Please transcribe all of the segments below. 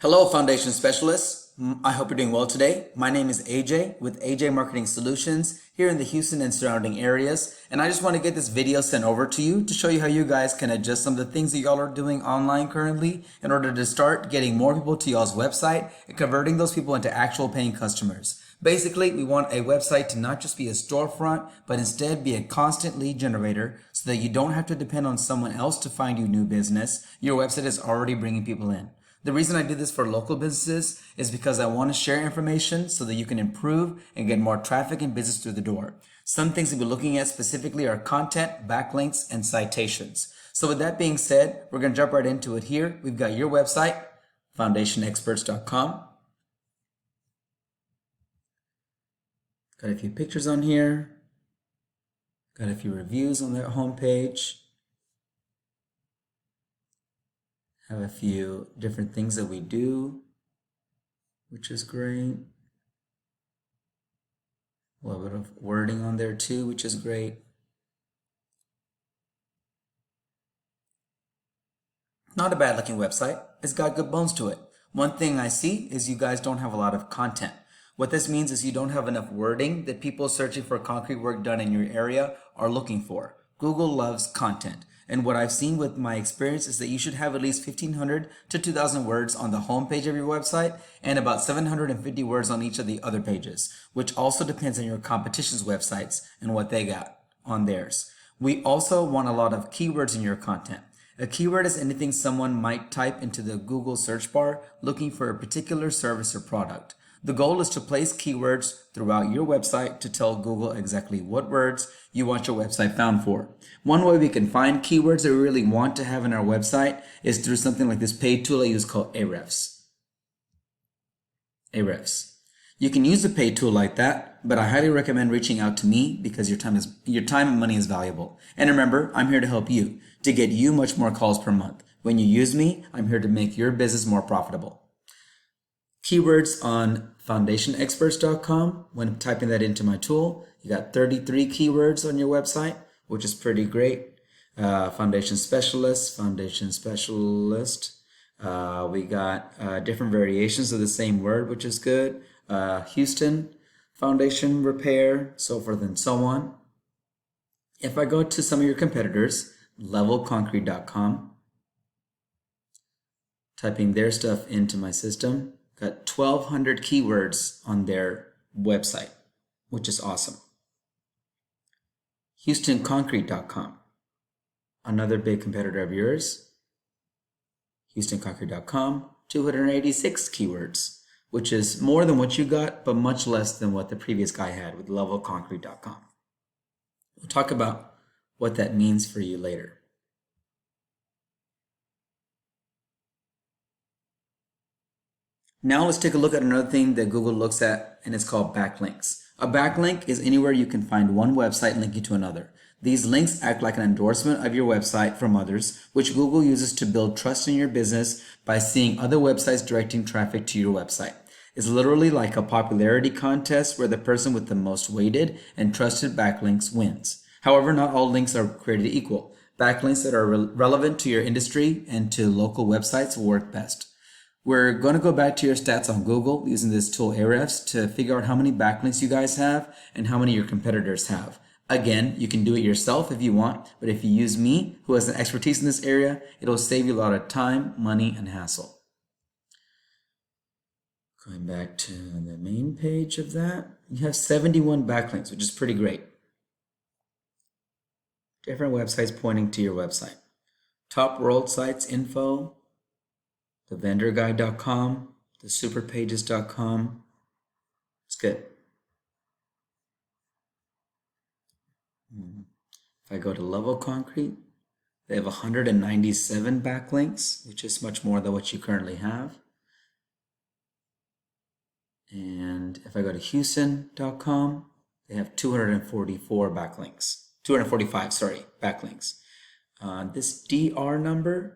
Hello, Foundation Specialists. I hope you're doing well today. My name is AJ with AJ Marketing Solutions here in the Houston and surrounding areas. And I just want to get this video sent over to you to show you how you guys can adjust some of the things that y'all are doing online currently in order to start getting more people to y'all's website and converting those people into actual paying customers. Basically, we want a website to not just be a storefront, but instead be a constant lead generator so that you don't have to depend on someone else to find you new business. Your website is already bringing people in. The reason I do this for local businesses is because I want to share information so that you can improve and get more traffic and business through the door. Some things we'll be looking at specifically are content, backlinks, and citations. So with that being said, we're going to jump right into it here. We've got your website, foundationexperts.com. Got a few pictures on here. Got a few reviews on their homepage. Have a few different things that we do, which is great. A little bit of wording on there too, which is great. Not a bad looking website. It's got good bones to it. One thing I see is you guys don't have a lot of content. What this means is you don't have enough wording that people searching for concrete work done in your area are looking for. Google loves content. And what I've seen with my experience is that you should have at least 1,500 to 2,000 words on the home page of your website and about 750 words on each of the other pages, which also depends on your competition's websites and what they got on theirs. We also want a lot of keywords in your content. A keyword is anything someone might type into the Google search bar looking for a particular service or product. The goal is to place keywords throughout your website to tell Google exactly what words you want your website found for. One way we can find keywords that we really want to have in our website is through something like this paid tool I use called Ahrefs. Ahrefs. You can use a paid tool like that, but I highly recommend reaching out to me because your time and money is valuable. And remember, I'm here to help you, to get you much more calls per month. When you use me, I'm here to make your business more profitable. Keywords on foundationexperts.com. When typing that into my tool, you got 33 keywords on your website, which is pretty great. Foundation specialist. We got different variations of the same word, which is good. Houston, foundation repair, so forth and so on. If I go to some of your competitors, levelconcrete.com, typing their stuff into my system, got 1,200 keywords on their website, which is awesome. HoustonConcrete.com, another big competitor of yours. HoustonConcrete.com, 286 keywords, which is more than what you got, but much less than what the previous guy had with LevelConcrete.com. We'll talk about what that means for you later. Now let's take a look at another thing that Google looks at, and it's called backlinks. A backlink is anywhere you can find one website linking to another. These links act like an endorsement of your website from others, which Google uses to build trust in your business by seeing other websites directing traffic to your website. It's literally like a popularity contest where the person with the most weighted and trusted backlinks wins. However, not all links are created equal. Backlinks that are relevant to your industry and to local websites will work best. We're going to go back to your stats on Google using this tool Ahrefs to figure out how many backlinks you guys have and how many your competitors have. Again, you can do it yourself if you want, but if you use me, who has an expertise in this area, it'll save you a lot of time, money, and hassle. Going back to the main page of that, you have 71 backlinks, which is pretty great. Different websites pointing to your website. Top world sites info, the vendorguide.com, the superpages.com. It's good. If I go to Level Concrete, they have 197 backlinks, which is much more than what you currently have. And if I go to Houston.com, they have 245 backlinks. This DR number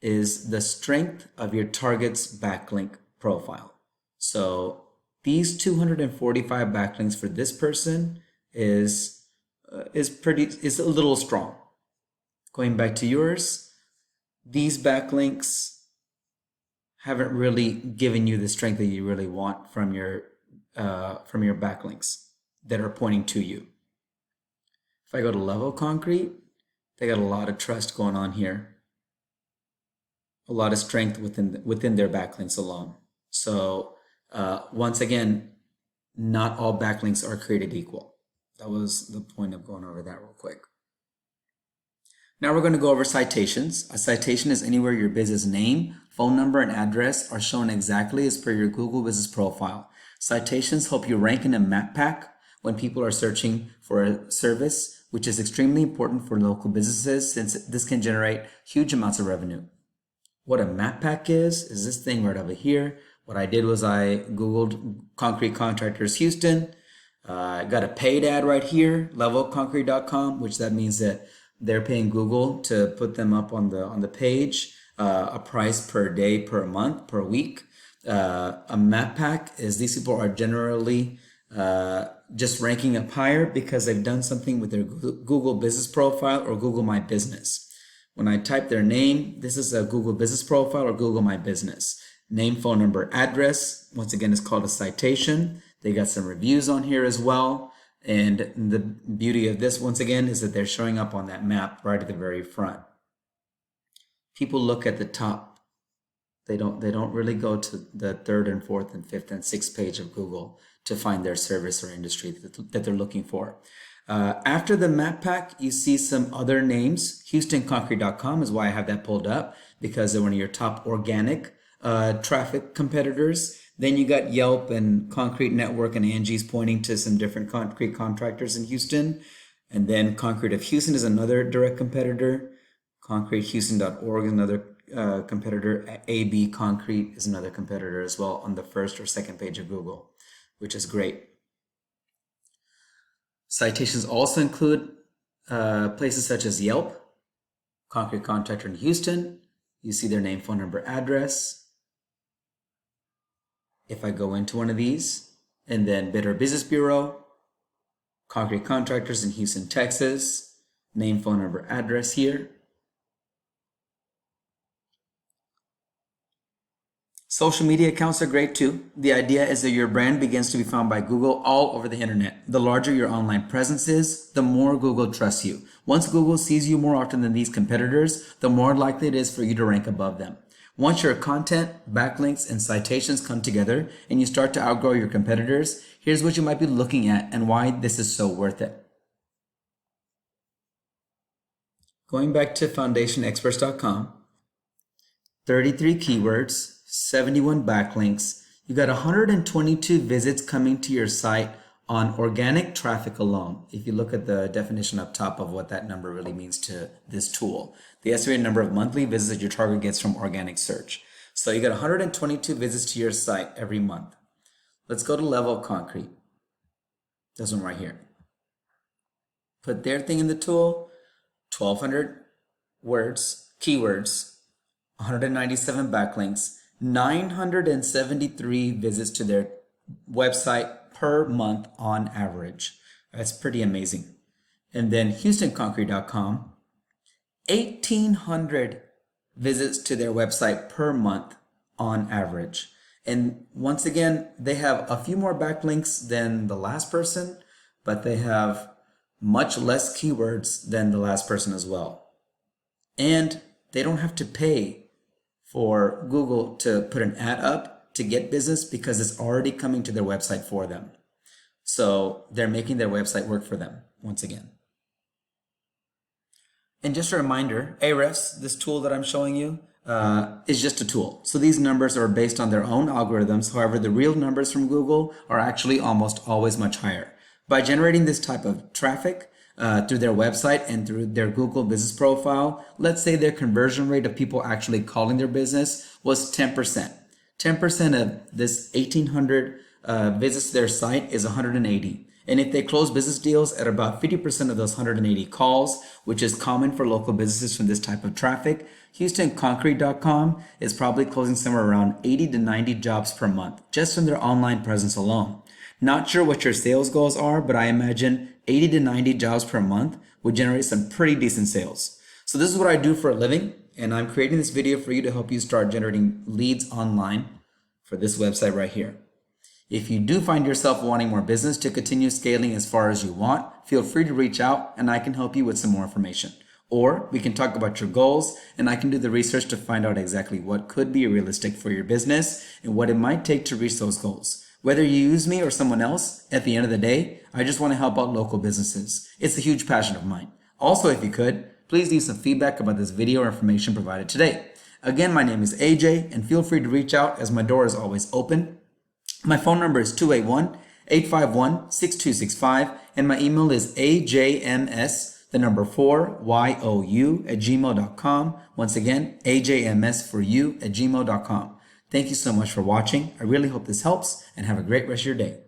is the strength of your target's backlink profile. So these 245 backlinks for this person is a little strong. Going back to yours, these backlinks haven't really given you the strength that you really want from your backlinks that are pointing to you. If I go to Level Concrete, they got a lot of trust going on here, a lot of strength within their backlinks alone. So once again, not all backlinks are created equal. That was the point of going over that real quick. Now we're going to go over citations. A citation is anywhere your business name, phone number, and address are shown exactly as per your Google Business Profile. Citations help you rank in a map pack when people are searching for a service, which is extremely important for local businesses since this can generate huge amounts of revenue. What a map pack is this thing right over here. What I did was I Googled Concrete Contractors Houston. I got a paid ad right here, levelconcrete.com, which that means that they're paying Google to put them up on the page, a price per day, per month, per week. A map pack is these people are generally just ranking up higher because they've done something with their Google Business Profile or Google My Business. When I type their name, this is a Google Business Profile or Google My Business. Name, phone number, address, once again, is called a citation. They got some reviews on here as well. And the beauty of this, once again, is that they're showing up on that map right at the very front. People look at the top. They don't really go to the third and fourth and fifth and sixth page of Google to find their service or industry that they're looking for. After the map pack, you see some other names. HoustonConcrete.com is why I have that pulled up, because they're one of your top organic traffic competitors. Then you got Yelp and Concrete Network and Angie's pointing to some different concrete contractors in Houston. And then Concrete of Houston is another direct competitor. ConcreteHouston.org is another competitor. AB Concrete is another competitor as well on the first or second page of Google, which is great. Citations also include places such as Yelp, Concrete Contractor in Houston. You see their name, phone number, address. If I go into one of these, and then Better Business Bureau, Concrete Contractors in Houston, Texas, name, phone number, address here. Social media accounts are great too. The idea is that your brand begins to be found by Google all over the internet. The larger your online presence is, the more Google trusts you. Once Google sees you more often than these competitors, the more likely it is for you to rank above them. Once your content, backlinks, and citations come together and you start to outgrow your competitors, here's what you might be looking at and why this is so worth it. Going back to foundationexperts.com, 33 keywords, 71 backlinks. You got 122 visits coming to your site on organic traffic alone. If you look at the definition up top of what that number really means to this tool, the estimated number of monthly visits that your target gets from organic search. So you got 122 visits to your site every month. Let's go to Level Concrete. This one right here. Put their thing in the tool, 1,200 words, keywords, 197 backlinks, 973 visits to their website per month on average. That's pretty amazing. And then HoustonConcrete.com, 1,800 visits to their website per month on average. And once again, they have a few more backlinks than the last person, but they have much less keywords than the last person as well. And they don't have to pay for Google to put an ad up to get business because it's already coming to their website for them. So they're making their website work for them once again. And just a reminder, Ahrefs, this tool that I'm showing you, is just a tool. So these numbers are based on their own algorithms. However, the real numbers from Google are actually almost always much higher. By generating this type of traffic through their website and through their Google business profile, let's say their conversion rate of people actually calling their business was 10%. 10% of this 1,800 visits to their site is 180. And if they close business deals at about 50% of those 180 calls, which is common for local businesses from this type of traffic, HoustonConcrete.com is probably closing somewhere around 80 to 90 jobs per month, just from their online presence alone. Not sure what your sales goals are, but I imagine 80 to 90 jobs per month would generate some pretty decent sales. So this is what I do for a living. and I'm creating this video for you to help you start generating leads online for this website right here. If you do find yourself wanting more business to continue scaling as far as you want, feel free to reach out and I can help you with some more information. Or we can talk about your goals and I can do the research to find out exactly what could be realistic for your business and what it might take to reach those goals. Whether you use me or someone else, at the end of the day, I just want to help out local businesses. It's a huge passion of mine. Also, if you could, please leave some feedback about this video or information provided today. Again, my name is AJ and feel free to reach out as my door is always open. My phone number is 281-851-6265 and my email is ajms4you@gmail.com. Once again, ajms4you@gmail.com. Thank you so much for watching. I really hope this helps and have a great rest of your day.